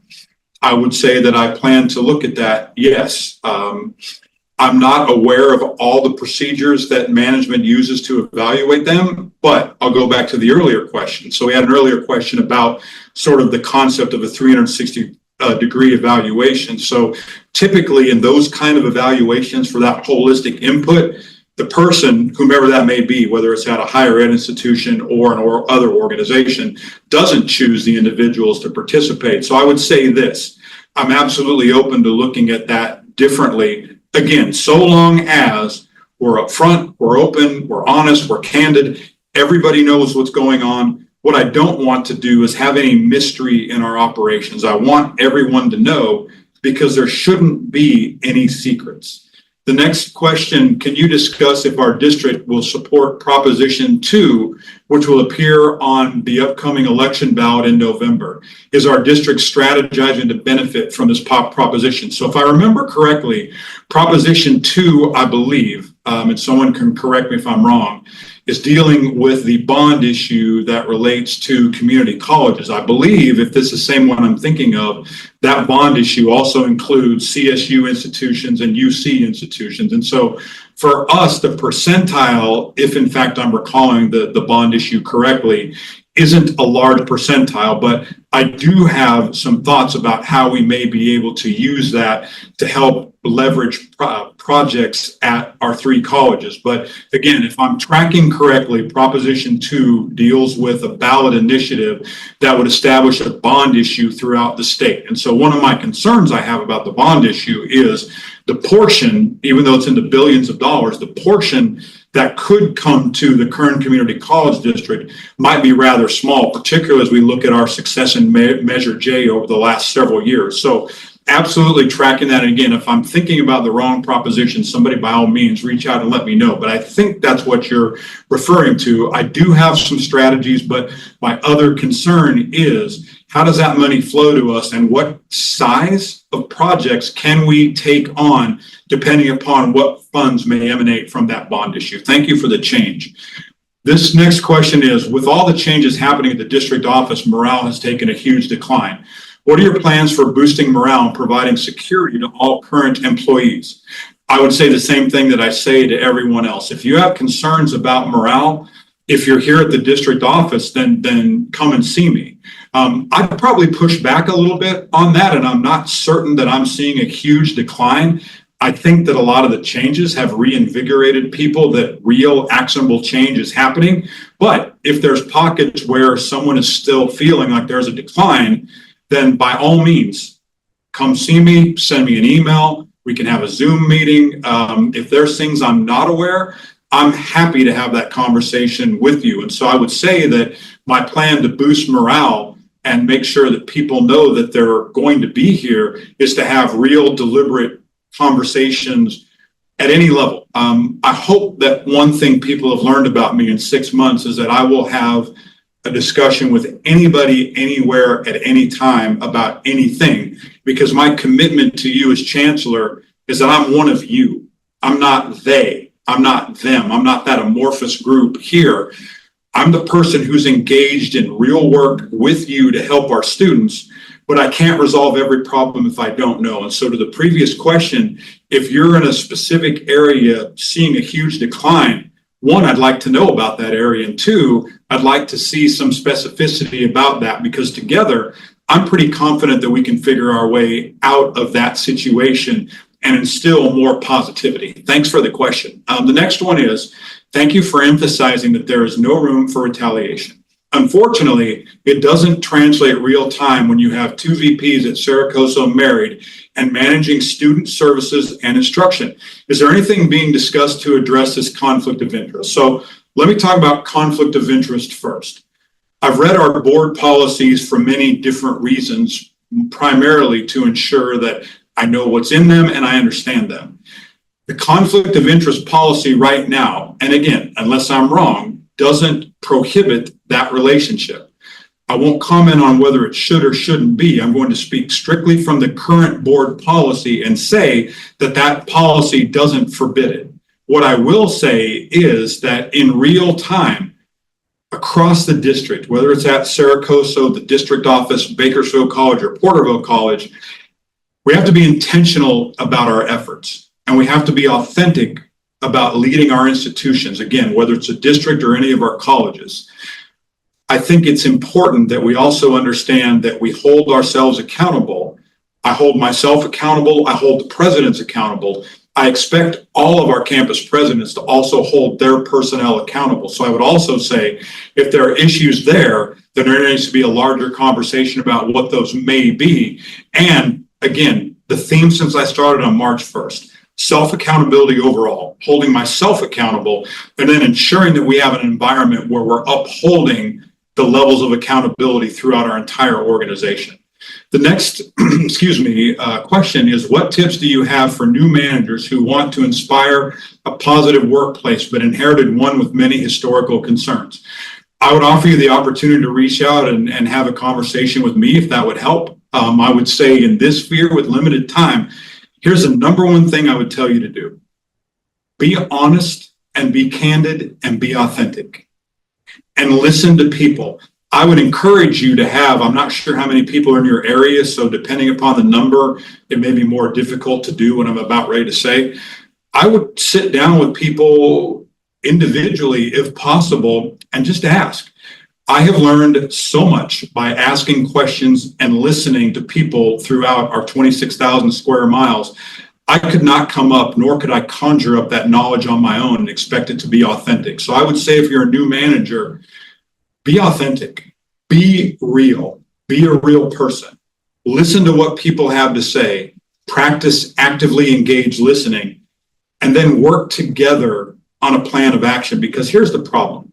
I would say that I plan to look at that, yes. I'm not aware of all the procedures that management uses to evaluate them, but I'll go back to the earlier question. So we had an earlier question about sort of the concept of a 360 degree evaluation. So typically in those kind of evaluations for that holistic input, the person, whomever that may be, whether it's at a higher ed institution or an other organization, doesn't choose the individuals to participate. So I would say this, I'm absolutely open to looking at that differently. Again, so long as we're upfront, we're open, we're honest, we're candid, everybody knows what's going on. What I don't want to do is have any mystery in our operations. I want everyone to know because there shouldn't be any secrets. The next question, can you discuss if our district will support Proposition 2, which will appear on the upcoming election ballot in November? Is our district strategizing to benefit from this proposition? So if I remember correctly, Proposition 2, I believe, and someone can correct me if I'm wrong, is dealing with the bond issue that relates to community colleges. I believe, if this is the same one I'm thinking of, that bond issue also includes CSU institutions and UC institutions. And so for us, the percentile, if in fact I'm recalling the bond issue correctly, isn't a large percentile, but I do have some thoughts about how we may be able to use that to help leverage projects at our three colleges. But again, if I'm tracking correctly, Proposition 2 deals with a ballot initiative that would establish a bond issue throughout the state. And so one of my concerns I have about the bond issue is the portion, even though it's in the billions of dollars, the portion that could come to the Kern Community College District might be rather small, particularly as we look at our success in Measure J over the last several years. So absolutely tracking that. And again, if I'm thinking about the wrong proposition, somebody by all means reach out and let me know. But I think that's what you're referring to. I do have some strategies, but my other concern is how does that money flow to us and what size of projects can we take on depending upon what funds may emanate from that bond issue? Thank you for the change. This next question is, with all the changes happening at the district office, morale has taken a huge decline. What are your plans for boosting morale and providing security to all current employees? I would say the same thing that I say to everyone else. If you have concerns about morale, if you're here at the district office, then come and see me. I'd probably push back a little bit on that, and I'm not certain that I'm seeing a huge decline. I think that a lot of the changes have reinvigorated people that real actionable change is happening. But if there's pockets where someone is still feeling like there's a decline, then by all means, come see me, send me an email. We can have a Zoom meeting. If there's things I'm not aware, I'm happy to have that conversation with you. And so I would say that my plan to boost morale and make sure that people know that they're going to be here is to have real deliberate conversations at any level. I hope that one thing people have learned about me in 6 months is that I will have a discussion with anybody, anywhere, at any time about anything, because my commitment to you as chancellor is that I'm one of you. I'm not they. I'm not them. I'm not that amorphous group here. I'm the person who's engaged in real work with you to help our students, but I can't resolve every problem if I don't know. And so to the previous question, if you're in a specific area seeing a huge decline, one, I'd like to know about that area. And two, I'd like to see some specificity about that, because together, I'm pretty confident that we can figure our way out of that situation and instill more positivity. Thanks for the question. The next one is, thank you for emphasizing that there is no room for retaliation. Unfortunately, it doesn't translate real time when you have two VPs at Saracoso married and managing student services and instruction. Is there anything being discussed to address this conflict of interest? So let me talk about conflict of interest first. I've read our board policies for many different reasons, primarily to ensure that I know what's in them and I understand them. The conflict of interest policy right now, and again, unless I'm wrong, doesn't prohibit that relationship. I won't comment on whether it should or shouldn't be. I'm going to speak strictly from the current board policy and say that that policy doesn't forbid it. What I will say is that in real time, across the district, whether it's at Saracoso, the district office, Bakersfield College, or Porterville College, we have to be intentional about our efforts, and we have to be authentic about leading our institutions, again, whether it's a district or any of our colleges. I think it's important that we also understand that we hold ourselves accountable. I hold myself accountable. I hold the presidents accountable. I expect all of our campus presidents to also hold their personnel accountable. So I would also say, if there are issues there, then there needs to be a larger conversation about what those may be. And again, the theme since I started on March 1st, self-accountability overall, holding myself accountable, and then ensuring that we have an environment where we're upholding the levels of accountability throughout our entire organization. The next, question is, what tips do you have for new managers who want to inspire a positive workplace but inherited one with many historical concerns? I would offer you the opportunity to reach out and have a conversation with me if that would help. I would say in this sphere with limited time, here's the number one thing I would tell you to do. Be honest and be candid and be authentic and listen to people. I would encourage you to have, I'm not sure how many people are in your area, so depending upon the number, it may be more difficult to do what I'm about ready to say. I would sit down with people individually, if possible, and just ask. I have learned so much by asking questions and listening to people throughout our 26,000 square miles. I could not come up, nor could I conjure up that knowledge on my own and expect it to be authentic. So I would say, if you're a new manager, be authentic, be real, be a real person. Listen to what people have to say, practice actively engaged listening, and then work together on a plan of action. Because here's the problem.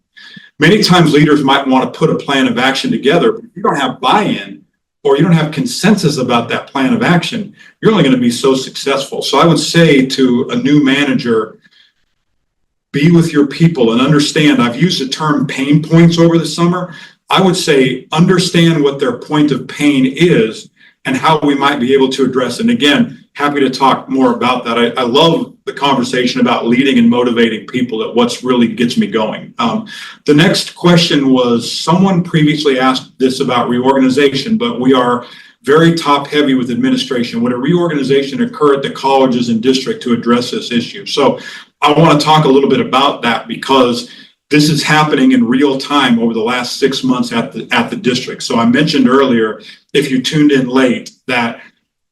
Many times leaders might want to put a plan of action together, but if you don't have buy-in, or you don't have consensus about that plan of action, you're only going to be so successful. So I would say to a new manager, be with your people and understand. I've used the term pain points over the summer. I would say understand what their point of pain is and how we might be able to address it. And again, happy to talk more about that. I love the conversation about leading and motivating people. That what's really gets me going. The next question was, someone previously asked this about reorganization, but we are very top heavy with administration. Would a reorganization occur at the colleges and district to address this issue? So I want to talk a little bit about that because this is happening in real time over the last 6 months at the district. So I mentioned earlier, if you tuned in late, that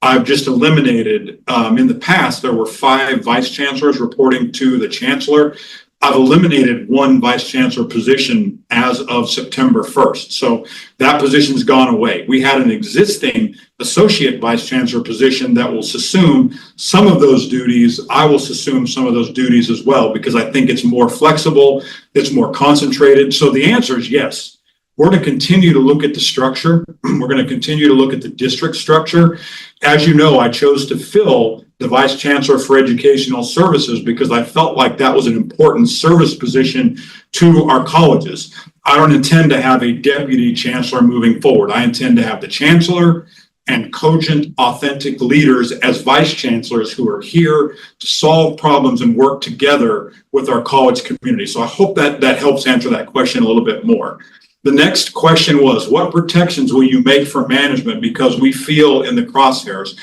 I've just eliminated, in the past, there were 5 vice chancellors reporting to the chancellor. I've eliminated 1 vice chancellor position as of September 1st. So that position's gone away. We had an existing associate vice chancellor position that will assume some of those duties. I will assume some of those duties as well, because I think it's more flexible, it's more concentrated. So the answer is yes. We're going to continue to look at the structure. We're going to continue to look at the district structure. As you know, I chose to fill the Vice Chancellor for Educational Services because I felt like that was an important service position to our colleges. I don't intend to have a deputy chancellor moving forward. I intend to have the chancellor and cogent, authentic leaders as vice chancellors who are here to solve problems and work together with our college community. So I hope that helps answer that question a little bit more. The next question was, what protections will you make for management because we feel in the crosshairs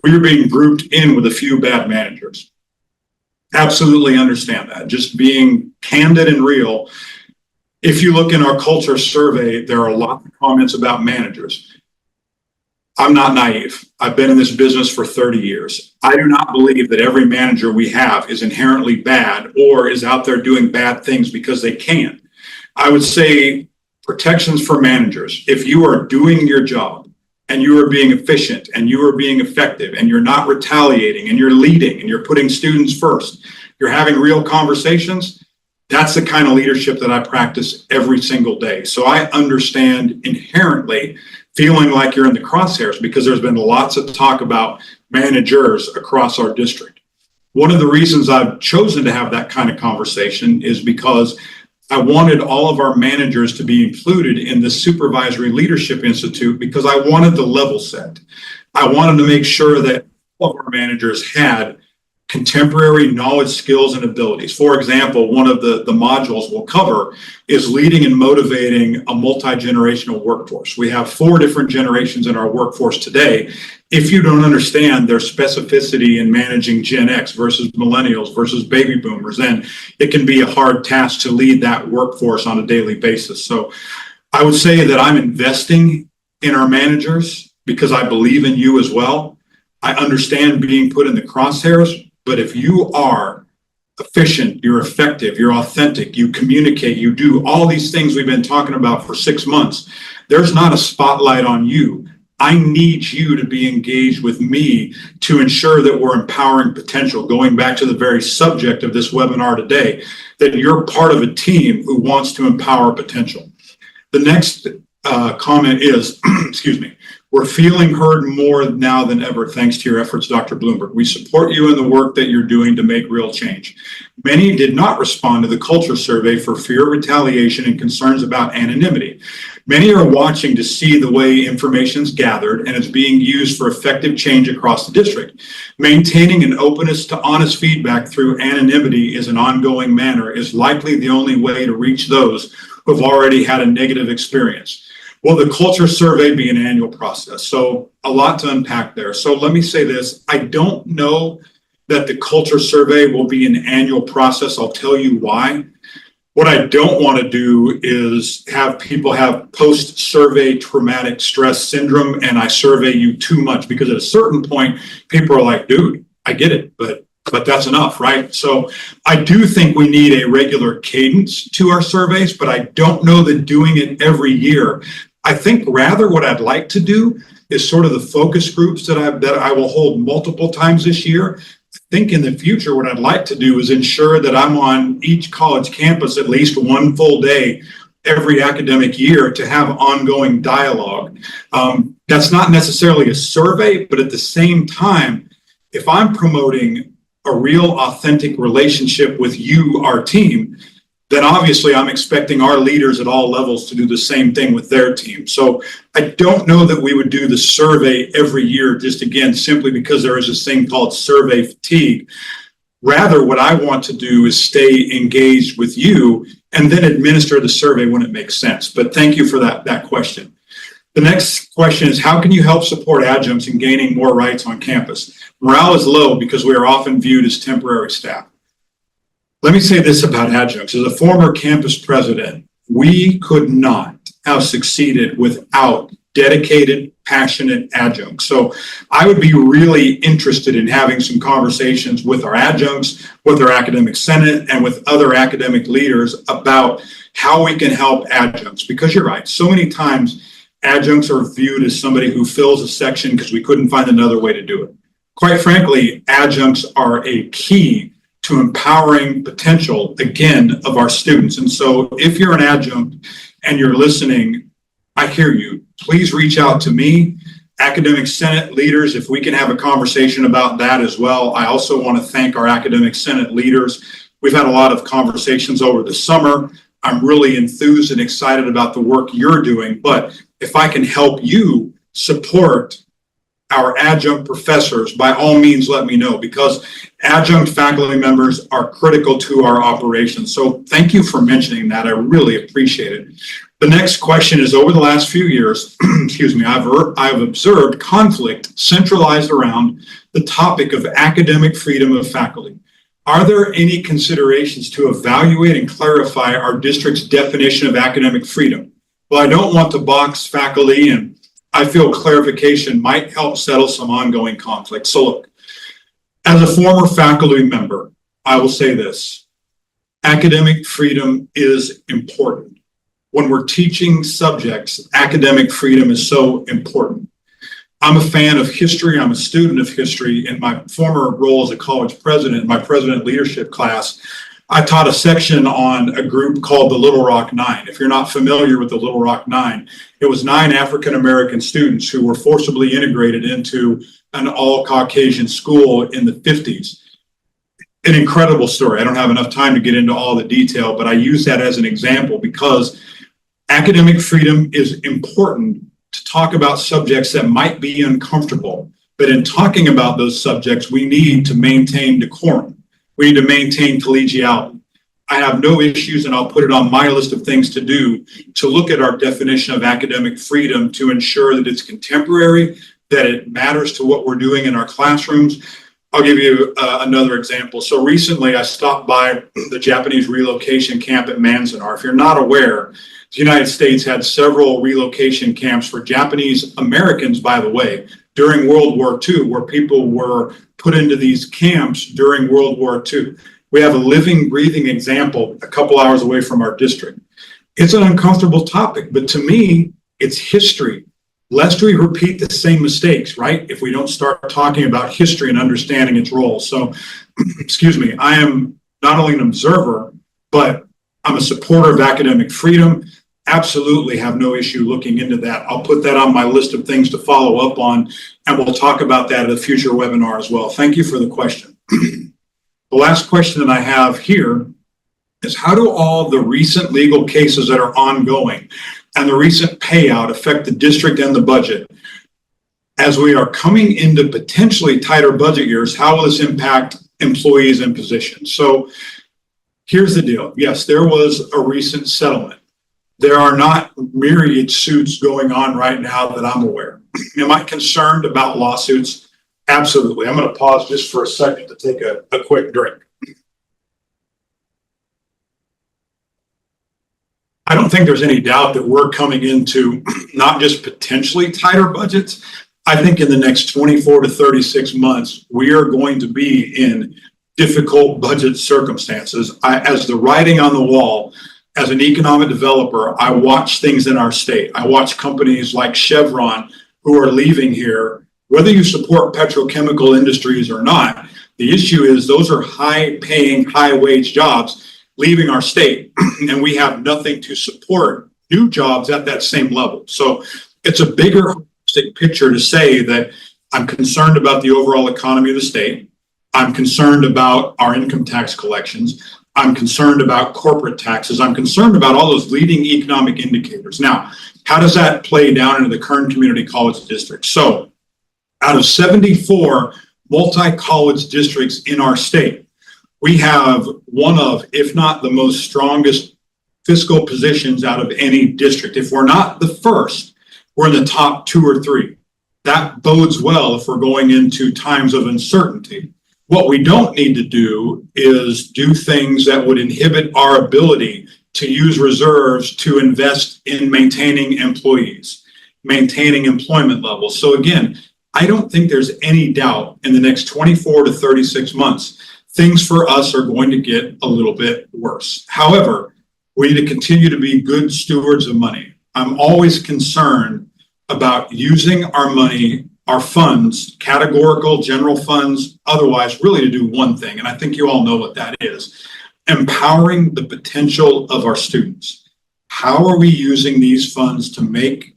we're being grouped in with a few bad managers? Absolutely understand that. Just being candid and real. If you look in our culture survey, there are a lot of comments about managers. I'm not naive. I've been in this business for 30 years. I do not believe that every manager we have is inherently bad or is out there doing bad things because they can. I would say protections for managers. If you are doing your job and you are being efficient and you are being effective and you're not retaliating and you're leading and you're putting students first, you're having real conversations, that's the kind of leadership that I practice every single day. So I understand inherently feeling like you're in the crosshairs because there's been lots of talk about managers across our district. One of the reasons I've chosen to have that kind of conversation is because I wanted all of our managers to be included in the Supervisory Leadership Institute because I wanted the level set. I wanted to make sure that all of our managers had contemporary knowledge, skills, and abilities. For example, one of the modules we'll cover is leading and motivating a multi-generational workforce. We have 4 different generations in our workforce today. If you don't understand their specificity in managing Gen X versus millennials versus baby boomers, then it can be a hard task to lead that workforce on a daily basis. So I would say that I'm investing in our managers because I believe in you as well. I understand being put in the crosshairs, but if you are efficient, you're effective, you're authentic, you communicate, you do all these things we've been talking about for 6 months, there's not a spotlight on you. I need you to be engaged with me to ensure that we're empowering potential. Going back to the very subject of this webinar today, that you're part of a team who wants to empower potential. The next comment is, excuse me, we're feeling heard more now than ever thanks to your efforts, Dr. Bloomberg. We support you in the work that you're doing to make real change. Many did not respond to the culture survey for fear of retaliation and concerns about anonymity. Many are watching to see the way information is gathered and is being used for effective change across the district. Maintaining an openness to honest feedback through anonymity is an ongoing manner is likely the only way to reach those who have already had a negative experience. Will the culture survey be an annual process? So a lot to unpack there. So let me say this. I don't know that the culture survey will be an annual process. I'll tell you why. What I don't want to do is have people have post-survey traumatic stress syndrome and I survey you too much, because at a certain point, people are like, dude, I get it, but that's enough, right? So I do think we need a regular cadence to our surveys, but I don't know that doing it every year. I think rather what I'd like to do is sort of the focus groups that I will hold multiple times this year. I think in the future, what I'd like to do is ensure that I'm on each college campus at least one full day every academic year to have ongoing dialogue. That's not necessarily a survey, but at the same time, if I'm promoting a real authentic relationship with you, our team, then obviously I'm expecting our leaders at all levels to do the same thing with their team. So I don't know that we would do the survey every year, just again, simply because there is this thing called survey fatigue. Rather, what I want to do is stay engaged with you and then administer the survey when it makes sense. But thank you for that question. The next question is, how can you help support adjuncts in gaining more rights on campus? Morale is low because we are often viewed as temporary staff. Let me say this about adjuncts. As a former campus president, we could not have succeeded without dedicated, passionate adjuncts. So I would be really interested in having some conversations with our adjuncts, with our academic senate, and with other academic leaders about how we can help adjuncts. Because you're right, so many times adjuncts are viewed as somebody who fills a section because we couldn't find another way to do it. Quite frankly, adjuncts are a key to empowering potential, again, of our students. And so if you're an adjunct and you're listening, I hear you. Please reach out to me, academic senate leaders, if we can have a conversation about that as well. I also want to thank our academic senate leaders. We've had a lot of conversations over the summer. I'm really enthused and excited about the work you're doing. But if I can help you support our adjunct professors, by all means, let me know, because adjunct faculty members are critical to our operations. So thank you for mentioning that. I really appreciate it. The next question is, over the last few years, excuse me, I've observed conflict centralized around the topic of academic freedom of faculty. Are there any considerations to evaluate and clarify our district's definition of academic freedom? Well, I don't want to box faculty, and I feel clarification might help settle some ongoing conflict. So look, as a former faculty member, I will say this: academic freedom is important. When we're teaching subjects, academic freedom is so important. I'm a fan of history. I'm a student of history. In my former role as a college president, my president leadership class, I taught a section on a group called the Little Rock Nine. If you're not familiar with the Little Rock Nine, it was 9 African-American students who were forcibly integrated into an all-Caucasian school in the 50s. An incredible story. I don't have enough time to get into all the detail, but I use that as an example because academic freedom is important to talk about subjects that might be uncomfortable. But in talking about those subjects, we need to maintain decorum. We need to maintain collegiality. I have no issues, and I'll put it on my list of things to do, to look at our definition of academic freedom to ensure that it's contemporary, that it matters to what we're doing in our classrooms. I'll give you another example. So recently I stopped by the Japanese relocation camp at Manzanar. If you're not aware, the United States had several relocation camps for Japanese Americans, by the way, during World War II, where people were put into these camps during World War II. We have a living, breathing example a couple hours away from our district. It's an uncomfortable topic, but to me, it's history. Lest we repeat the same mistakes, right? If we don't start talking about history and understanding its role. So, excuse me, I am not only an observer, but I'm a supporter of academic freedom. Absolutely have no issue looking into that. I'll put that on my list of things to follow up on, and we'll talk about that at a future webinar as well. Thank you for the question. The last question that I have here is, how do all the recent legal cases that are ongoing and the recent payout affect the district and the budget? As we are coming into potentially tighter budget years, how will this impact employees and positions? So here's the deal. Yes, there was a recent settlement. There are not myriad suits going on right now that I'm aware. Am I concerned about lawsuits? Absolutely. I'm going to pause just for a second to take a quick drink. I don't think there's any doubt that we're coming into not just potentially tighter budgets. I think in the next 24 to 36 months, we are going to be in difficult budget circumstances. As the writing on the wall, as an economic developer, I watch things in our state. I watch companies like Chevron who are leaving here. Whether you support petrochemical industries or not, the issue is those are high-paying, high-wage jobs. leaving our state, and we have nothing to support new jobs at that same level. So it's a bigger holistic picture to say that I'm concerned about the overall economy of the state. I'm concerned about our income tax collections. I'm concerned about corporate taxes. I'm concerned about all those leading economic indicators. Now, how does that play down into the Kern Community College District? So out of 74 multi-college districts in our state, we have one of, if not the most strongest fiscal positions out of any district. If we're not the first, we're in the top 2 or 3. That bodes well if we're going into times of uncertainty. What we don't need to do is do things that would inhibit our ability to use reserves to invest in maintaining employees, maintaining employment levels. So again, I don't think there's any doubt in the next 24 to 36 months, things for us are going to get a little bit worse. However, we need to continue to be good stewards of money. I'm always concerned about using our money, our funds, categorical, general funds, otherwise, really to do one thing. And I think you all know what that is: empowering the potential of our students. How are we using these funds to make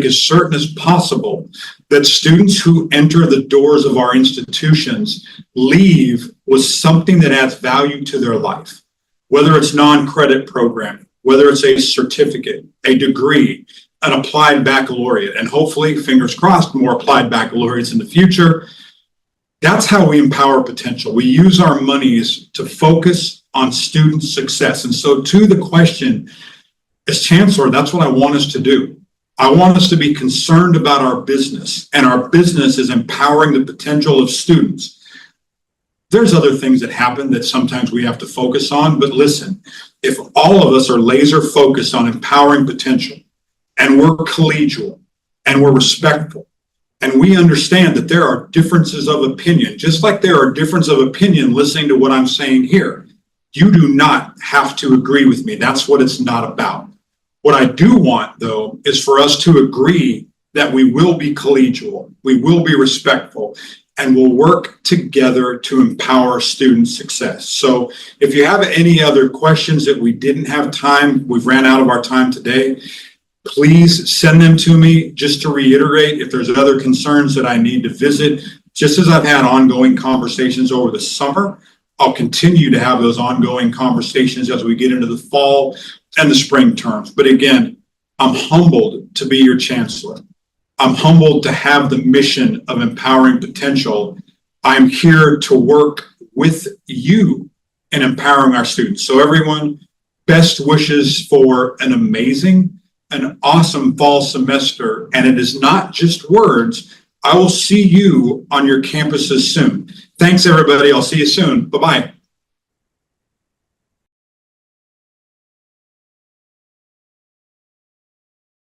as certain as possible that students who enter the doors of our institutions leave with something that adds value to their life? Whether it's non-credit programming, whether it's a certificate, a degree, an applied baccalaureate, and hopefully, fingers crossed, more applied baccalaureates in the future. That's how we empower potential. We use our monies to focus on student success. And so to the question, as Chancellor, that's what I want us to do. I want us to be concerned about our business, and our business is empowering the potential of students. There's other things that happen that sometimes we have to focus on, but listen, if all of us are laser focused on empowering potential, and we're collegial, and we're respectful, and we understand that there are differences of opinion, just like there are differences of opinion listening to what I'm saying here. You do not have to agree with me. That's what it's not about. What I do want, though, is for us to agree that we will be collegial, we will be respectful, and we'll work together to empower student success. So if you have any other questions that we didn't have time, we've ran out of our time today, please send them to me. Just to reiterate, if there's other concerns that I need to visit, just as I've had ongoing conversations over the summer, I'll continue to have those ongoing conversations as we get into the fall and the spring terms. But again, I'm humbled to be your chancellor. I'm humbled to have the mission of empowering potential. I'm here to work with you in empowering our students. So everyone, best wishes for an awesome fall semester. And it is not just words. I will see you on your campuses soon. Thanks, everybody. I'll see you soon. Bye-bye.